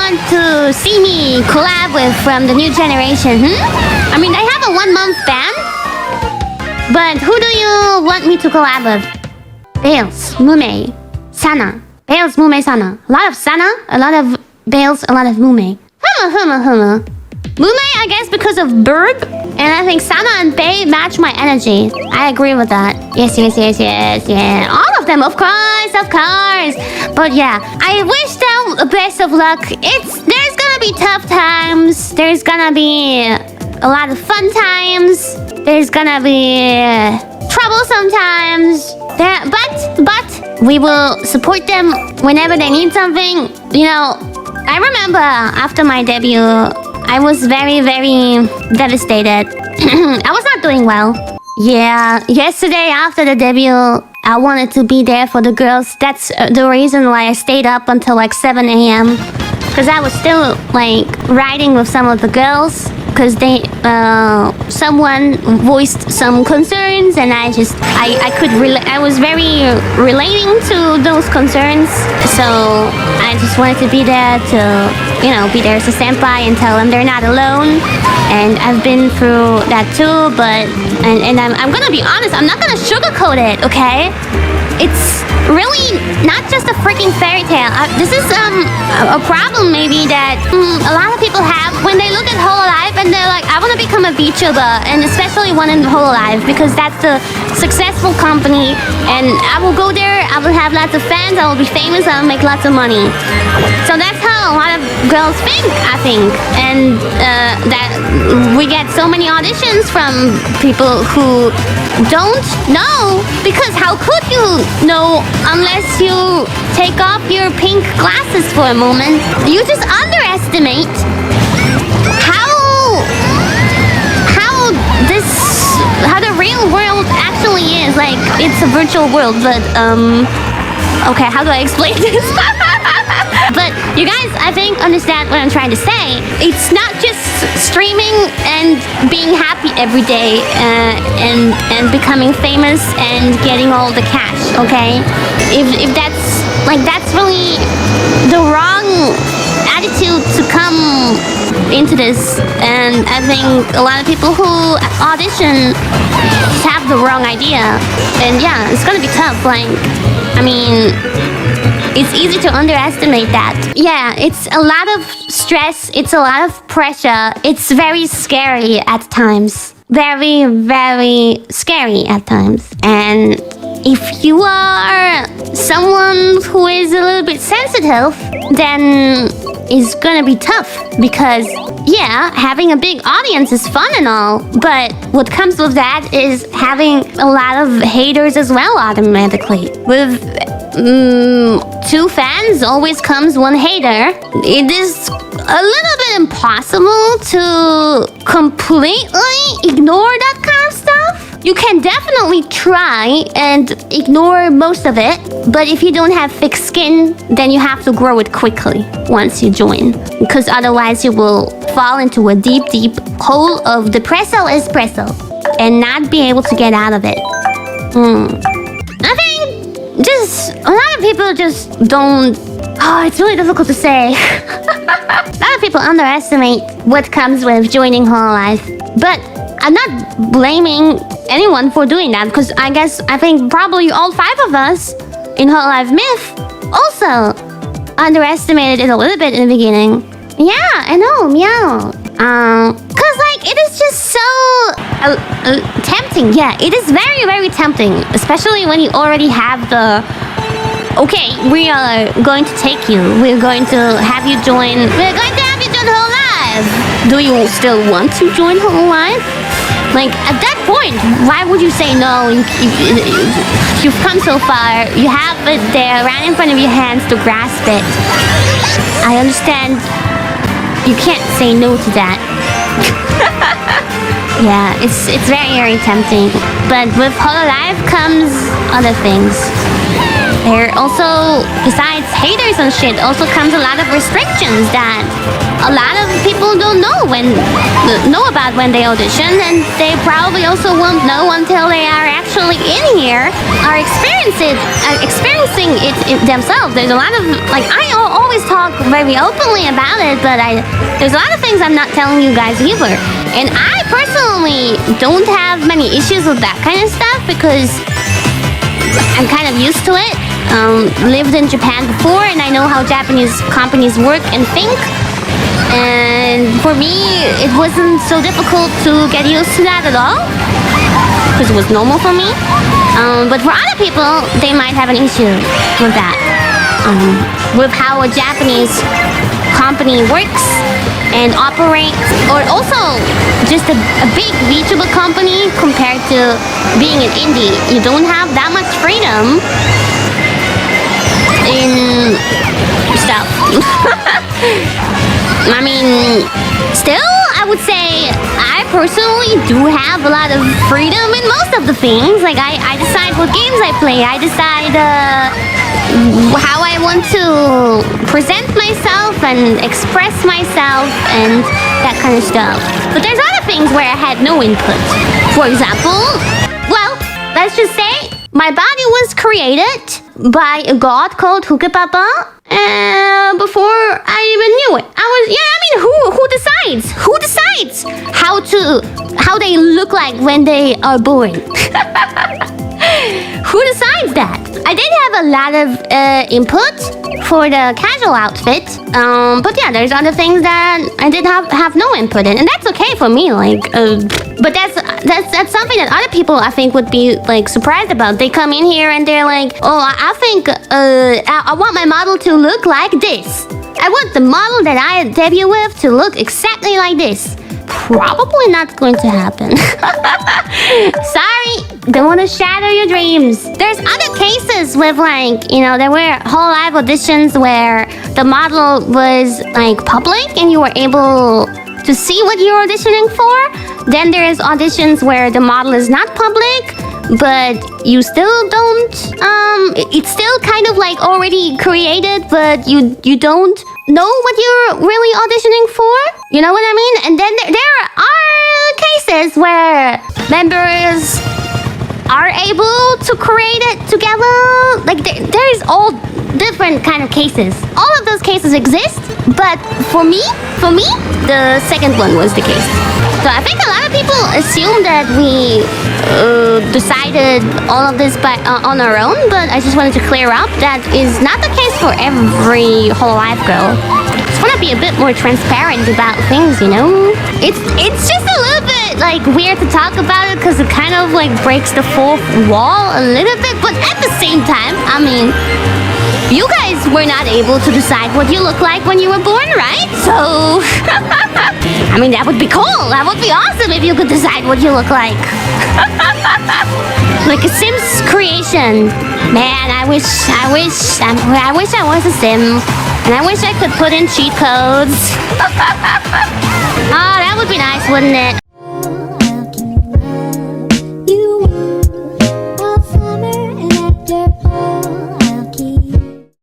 want to see me collab with from the new generation? I mean, I have a 1-month ban, but who do you want me to collab with? Bales, Mume, Sana. Bales, Mume, Sana. A lot of Sana, a lot of Bales, a lot of Mume. Mume, I guess because of Burb, and I think Sana and Bei match my energy. I agree with that. Yes, yeah. All of them, of course. But yeah, I wish them the best of luck. There's gonna be tough times. There's gonna be a lot of fun times. There's gonna be troublesome times. But we will support them whenever they need something. You know, I remember after my debut, I was very, very devastated. I was not doing well. Yeah, yesterday after the debut, I wanted to be there for the girls. That's the reason why I stayed up until like 7 a.m. Because I was still like riding with some of the girls. Because someone voiced some concerns, and I was very relating to those concerns. So I just wanted to be there to, be there as a senpai and tell them they're not alone. And I've been through that too, but I'm gonna be honest, I'm not gonna sugarcoat it, okay? It's really not just a freaking fairy tale. This is a problem maybe that a lot of people have when they look at Hololive and they're like, I want to become a Vtuber, and especially one in Hololive because that's the successful company, and I will go there, I will have lots of fans, I will be famous, I will make lots of money. So that's how a lot of girls think, I think, and that we get so many auditions from people who don't know, because how could you know unless you take off your pink glasses for a moment? You just underestimate how the real world actually is. Like, it's a virtual world, but okay, how do I explain this? But you guys, I think, understand what I'm trying to say. It's not just streaming and being happy every day and becoming famous and getting all the cash, okay? If that's really the wrong attitude to come into this, and I think a lot of people who audition have the wrong idea, and yeah, it's gonna be tough. Like, I mean, it's easy to underestimate that. Yeah, it's a lot of stress, it's a lot of pressure, it's very scary at times. Very, very scary at times. And if you are someone who is a little bit sensitive, then it's gonna be tough. Because, yeah, having a big audience is fun and all, but what comes with that is having a lot of haters as well automatically. With 2 fans always comes 1 hater. It is a little bit impossible to completely ignore that kind of stuff. You can definitely try and ignore most of it, but if you don't have thick skin, then you have to grow it quickly once you join, because otherwise you will fall into a deep, deep hole of depresso espresso and not be able to get out of it. I think just a lot of people just don't. Oh, it's really difficult to say. A lot of people underestimate what comes with joining Hololive, but I'm not blaming anyone for doing that, because I think probably all 5 of us in Hololive Myth also underestimated it a little bit in the beginning. Yeah, I know, meow. Cause like it is just so tempting. Yeah, it is very, very tempting, especially when you already have the. Okay, we are going to take you. We're going to have you join. We're going to have you join Hololive. Do you still want to join Hololive? Like, at that point, why would you say no? You've come so far. You have it there right in front of your hands to grasp it. I understand. You can't say no to that. Yeah, it's very, very tempting. But with Hololive comes other things. There also, besides haters and shit, also comes a lot of restrictions that a lot of people don't know about when they audition, and they probably also won't know until they are actually in here, are experiencing it themselves. There's a lot of, like, I always talk very openly about it, but there's a lot of things I'm not telling you guys either. And I personally don't have many issues with that kind of stuff because I'm kind of used to it. Lived in Japan before, and I know how Japanese companies work and think. And for me, it wasn't so difficult to get used to that at all, because it was normal for me. But for other people, they might have an issue with that. With how a Japanese company works and operates, or also just a big Vtuber company compared to being an indie. You don't have that much freedom in stuff. I mean, still, I would say I personally do have a lot of freedom in most of the things. Like, I decide what games I play. I decide how I want to present myself and express myself and that kind of stuff. But there's other things where I had no input. For example, well, let's just say my body was created by a god called Hukepapa before I even knew it. Who decides how they look like when they are born? Who decides that? I did have a lot of input for the casual outfit, but yeah, there's other things that I did have no input in, and that's okay for me. But that's something that other people I think would be like surprised about. They come in here and they're like, oh, I think I want my model to look like this. I want the model that I debut with to look exactly like this. Probably not going to happen. Sorry, don't want to shatter your dreams. There's other cases with there were Hololive auditions where the model was like public and you were able to see what you're auditioning for. Then there's auditions where the model is not public, but you still don't, it's still kind of like already created, but you don't know what you're really auditioning for. You know what I mean? And then there are cases where members are able to create it together. Like there's all different kind of cases. All of those cases exist, but for me, the second one was the case. So I think a lot of people assume that we decided all of this on our own, but I just wanted to clear up that is not the case for every Hololive girl. Just want to be a bit more transparent about things, you know? It's just a little bit like weird to talk about it because it kind of like breaks the fourth wall a little bit, but at the same time, I mean, you guys were not able to decide what you look like when you were born, right? So, I mean, that would be cool. That would be awesome if you could decide what you look like. Like a Sims creation. Man, I wish I was a Sim. And I wish I could put in cheat codes. Oh, that would be nice, wouldn't it?